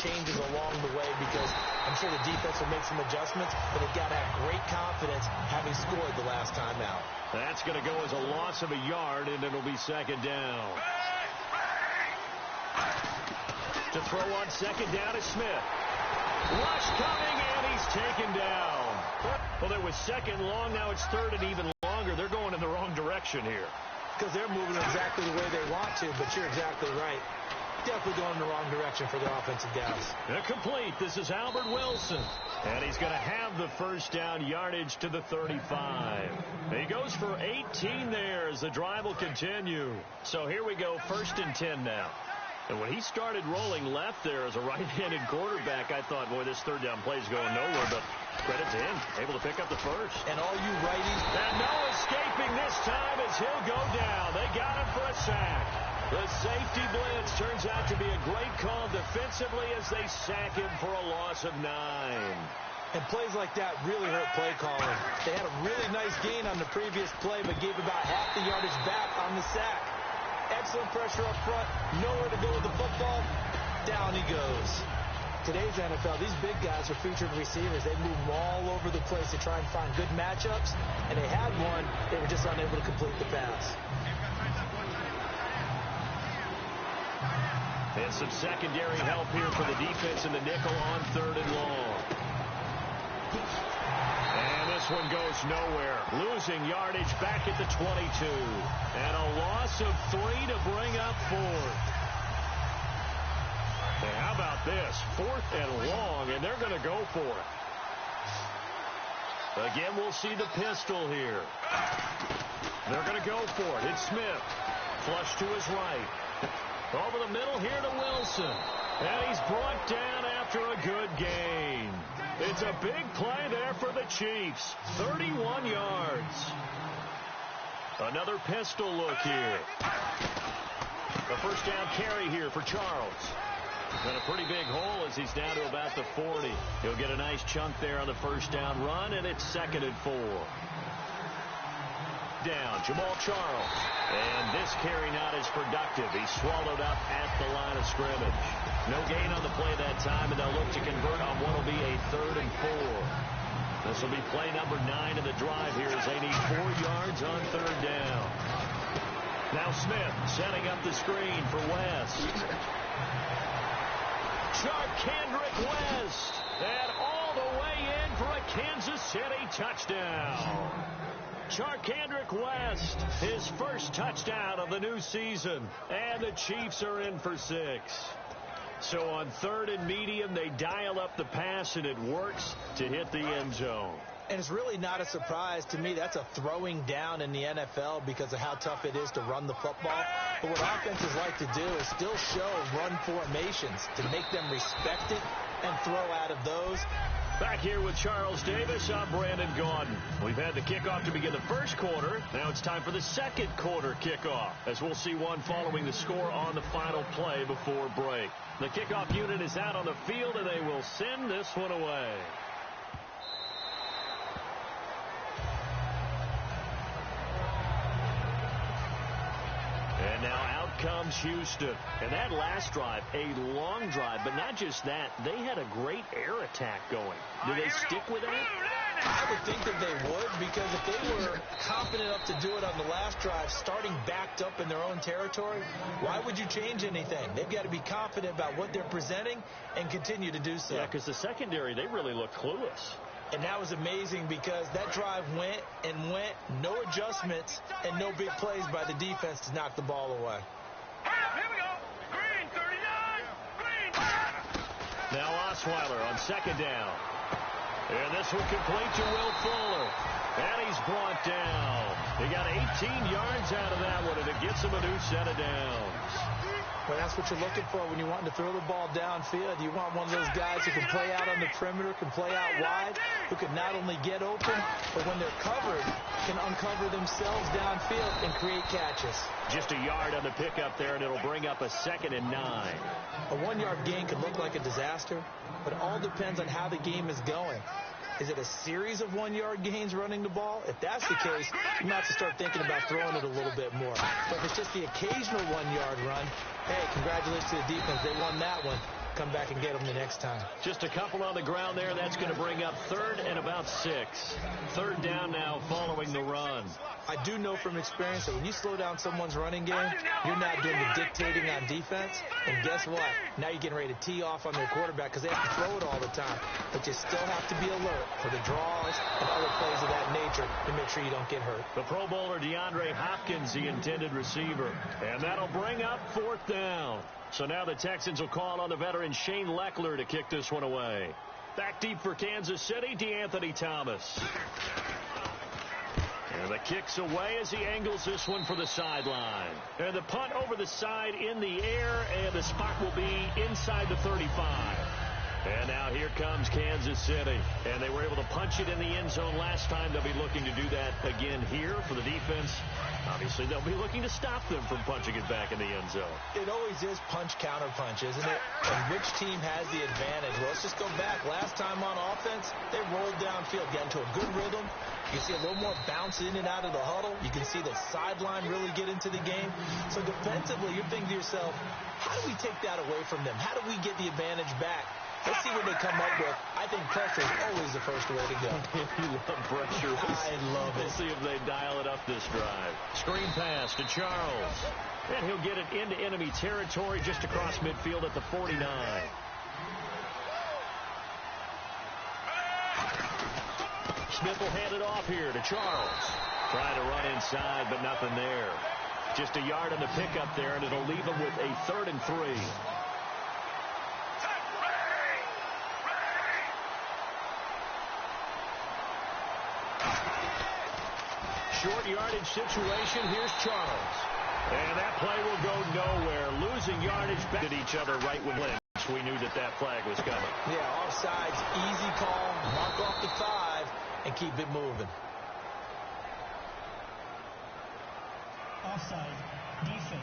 changes along the way because I'm sure the defense will make some adjustments, but they've got to have great confidence having scored the last time out. That's going to go as a loss of a yard, and it'll be second down. To throw on second down is Smith. Rush coming, and he's taken down. Well, there was second long. Now it's third and even longer. They're going in the wrong direction here. Because they're moving exactly the way they want to, but you're exactly right. Definitely going in the wrong direction for their offensive guys. They're complete. This is Albert Wilson. And he's going to have the first down yardage to the 35. He goes for 18 there as the drive will continue. So here we go, 1st and 10 now. And when he started rolling left there as a right-handed quarterback, I thought, boy, this third down play is going nowhere, but credit to him, able to pick up the first. And all you righties. And no escaping this time as he'll go down. They got him for a sack. The safety blitz turns out to be a great call defensively as they sack him for a loss of 9. And plays like that really hurt play calling. They had a really nice gain on the previous play, but gave about half the yardage back on the sack. Excellent pressure up front. Nowhere to go with the football. Down he goes. Today's NFL, these big guys are featured receivers. They move them all over the place to try and find good matchups. And they had one. They were just unable to complete the pass. And some secondary help here for the defense in the nickel on 3rd and long. And this one goes nowhere. Losing yardage back at the 22. And a loss of 3 to bring up 4th. And how about this? 4th and long, and they're going to go for it. Again, we'll see the pistol here. They're going to go for it. It's Smith. Flush to his right. Over the middle here to Wilson. And he's brought down after a good gain. It's a big play there for the Chiefs. 31 yards. Another pistol look here. A first down carry here for Charles. And a pretty big hole as he's down to about the 40. He'll get a nice chunk there on the first down run, and it's 2nd and 4. Down, Jamal Charles. And this carry not as productive. He's swallowed up at the line of scrimmage. No gain on the play that time, and they'll look to convert on what will be a 3rd and 4. This will be play number 9 in the drive here as they need 4 yards on 3rd down. Now Smith setting up the screen for West. Charkandrick West. And all the way in for a Kansas City touchdown. Charkandrick West, his first touchdown of the new season. And the Chiefs are in for 6. So on 3rd and medium, they dial up the pass, and it works to hit the end zone. And it's really not a surprise to me. That's a throwing down in the NFL because of how tough it is to run the football. But what offenses like to do is still show run formations to make them respect it and throw out of those. Back here with Charles Davis, I'm Brandon Gaudin. We've had the kickoff to begin the first quarter. Now it's time for the second quarter kickoff, as we'll see one following the score on the final play before break. The kickoff unit is out on the field, and they will send this one away. And now out comes Houston. And that last drive, a long drive, but not just that. They had a great air attack going. Do they stick with that? I would think that they would, because if they were confident enough to do it on the last drive, starting backed up in their own territory, why would you change anything? They've got to be confident about what they're presenting and continue to do so. Yeah, because the secondary, they really look clueless. And that was amazing because that drive went and went, no adjustments, and no big plays by the defense to knock the ball away. Here we go. Green, 39. Green. Now Osweiler on second down. And this will complete to Will Fuller. And he's brought down. He got 18 yards out of that one, and it gets him a new set of downs. Well, that's what you're looking for when you want to throw the ball downfield. You want one of those guys who can play out on the perimeter, can play out wide, who can not only get open, but when they're covered, can uncover themselves downfield and create catches. Just a yard on the pickup there, and it'll bring up a 2nd and 9. A 1-yard gain could look like a disaster, but it all depends on how the game is going. Is it a series of 1-yard gains running the ball? If that's the case, you might have to start thinking about throwing it a little bit more. But if it's just the occasional 1-yard run, hey, congratulations to the defense. They won that one. come back and get them the next time. Just a couple on the ground there. That's going to bring up 3rd and about 6. 3rd down now following the run. I do know from experience that when you slow down someone's running game, you're not doing the dictating on defense. And guess what? Now you're getting ready to tee off on their quarterback because they have to throw it all the time. But you still have to be alert for the draws and other plays of that nature to make sure you don't get hurt. The Pro Bowler DeAndre Hopkins, the intended receiver. And that'll bring up 4th down. So now the Texans will call on the veteran Shane Leckler to kick this one away. Back deep for Kansas City, DeAnthony Thomas. And the kick's away as he angles this one for the sideline. And the punt over the side in the air, and the spot will be inside the 35. And now here comes Kansas City. And they were able to punch it in the end zone last time. They'll be looking to do that again here for the defense. Obviously, they'll be looking to stop them from punching it back in the end zone. It always is punch-counter-punch, isn't it? And which team has the advantage? Well, let's just go back. Last time on offense, they rolled downfield, got into a good rhythm. You see a little more bounce in and out of the huddle. You can see the sideline really get into the game. So defensively, you're thinking to yourself, how do we take that away from them? How do we get the advantage back? Let's see what they come up with. I think pressure is always the first way to go. You love pressure. I love it. We'll see if they dial it up this drive. Screen pass to Charles. And he'll get it into enemy territory just across midfield at the 49. Smith will hand it off here to Charles. Trying to run inside, but nothing there. Just a yard on the pickup there, and it'll leave him with a 3rd and 3. Short yardage situation. Here's Charles. And that play will go nowhere. Losing yardage back at each other right when we knew that flag was coming. Yeah, offsides, easy call. Mark off the 5 and keep it moving. Offside, defense.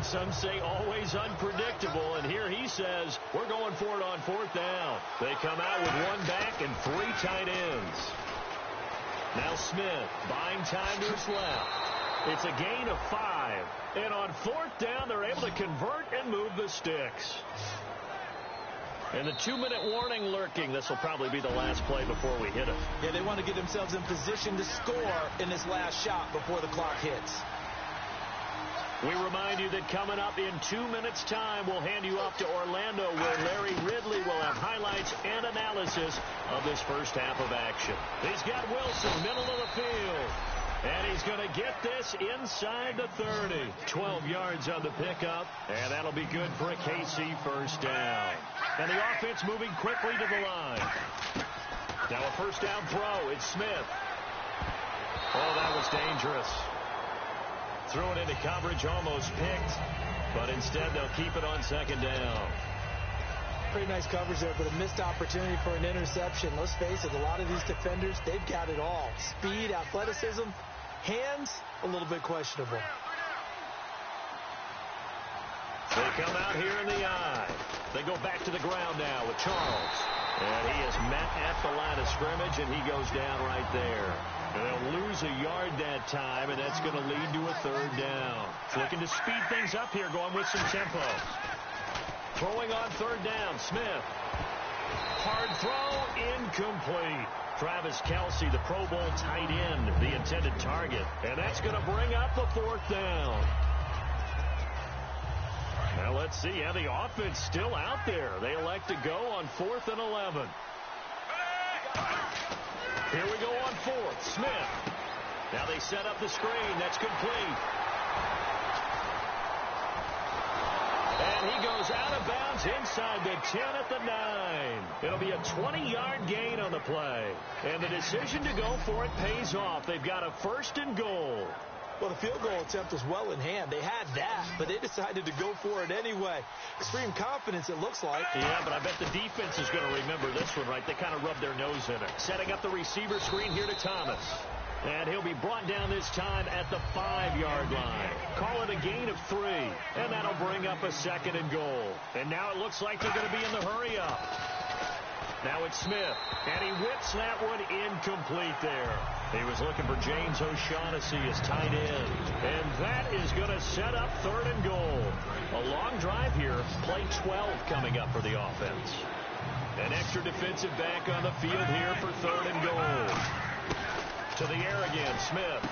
Some say always unpredictable, and here he says we're going for it on 4th down. They come out with 1 back and 3 tight ends. Now Smith buying time to his left. It's a gain of 5, and on 4th down they're able to convert and move the sticks. And the 2-minute warning lurking. This will probably be the last play before we hit it. Yeah, they want to get themselves in position to score in this last shot before the clock hits. We remind you that coming up in 2 minutes' time, we'll hand you off to Orlando, where Larry Ridley will have highlights and analysis of this first half of action. He's got Wilson, middle of the field. And he's going to get this inside the 30. 12 yards on the pickup, and that'll be good for a KC first down. And the offense moving quickly to the line. Now a first down throw. It's Smith. Oh, that was dangerous. Threw it into coverage, almost picked, but instead they'll keep it on 2nd down. Pretty nice coverage there, but a missed opportunity for an interception. Let's face it, a lot of these defenders, they've got it all. Speed, athleticism, hands, a little bit questionable. They come out here in the eye. They go back to the ground now with Charles. And he is met at the line of scrimmage, and he goes down right there. And they'll lose a yard that time, and that's going to lead to a 3rd down. Looking to speed things up here, going with some tempo. Throwing on 3rd down, Smith. Hard throw, incomplete. Travis Kelce, the Pro Bowl tight end, the intended target. And that's going to bring up the 4th down. Now let's see how the offense still out there. They elect to go on 4th and 11. Here we go on 4th. Smith. Now they set up the screen. That's complete. And he goes out of bounds inside the 10 at the 9. It'll be a 20-yard gain on the play. And the decision to go for it pays off. They've got a 1st and goal. Well, the field goal attempt was well in hand. They had that, but they decided to go for it anyway. Extreme confidence, it looks like. Yeah, but I bet the defense is going to remember this one, right? They kind of rubbed their nose in it. Setting up the receiver screen here to Thomas. And he'll be brought down this time at the 5-yard line. Call it a gain of 3, and that'll bring up a 2nd and goal. And now it looks like they're going to be in the hurry-up. Now it's Smith, and he whips that one incomplete there. He was looking for James O'Shaughnessy as tight end. And that is going to set up 3rd and goal. A long drive here. Play 12 coming up for the offense. An extra defensive back on the field here for 3rd and goal. To the air again, Smith.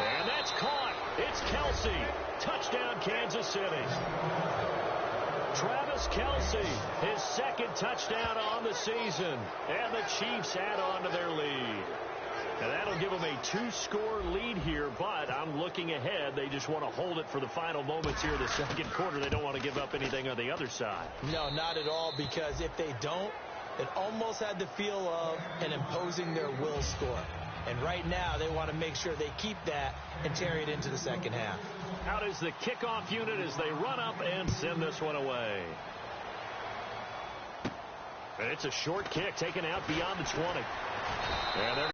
And that's caught. It's Kelsey. Touchdown, Kansas City. Travis Kelsey, his 2nd touchdown on the season. And the Chiefs add on to their lead. And that'll give them a 2-score lead here, but I'm looking ahead. They just want to hold it for the final moments here of the 2nd quarter. They don't want to give up anything on the other side. No, not at all, because if they don't, it almost had the feel of an imposing their will score. And right now, they want to make sure they keep that and carry it into the 2nd half. Out is the kickoff unit as they run up and send this one away. And it's a short kick taken out beyond the 20. And they're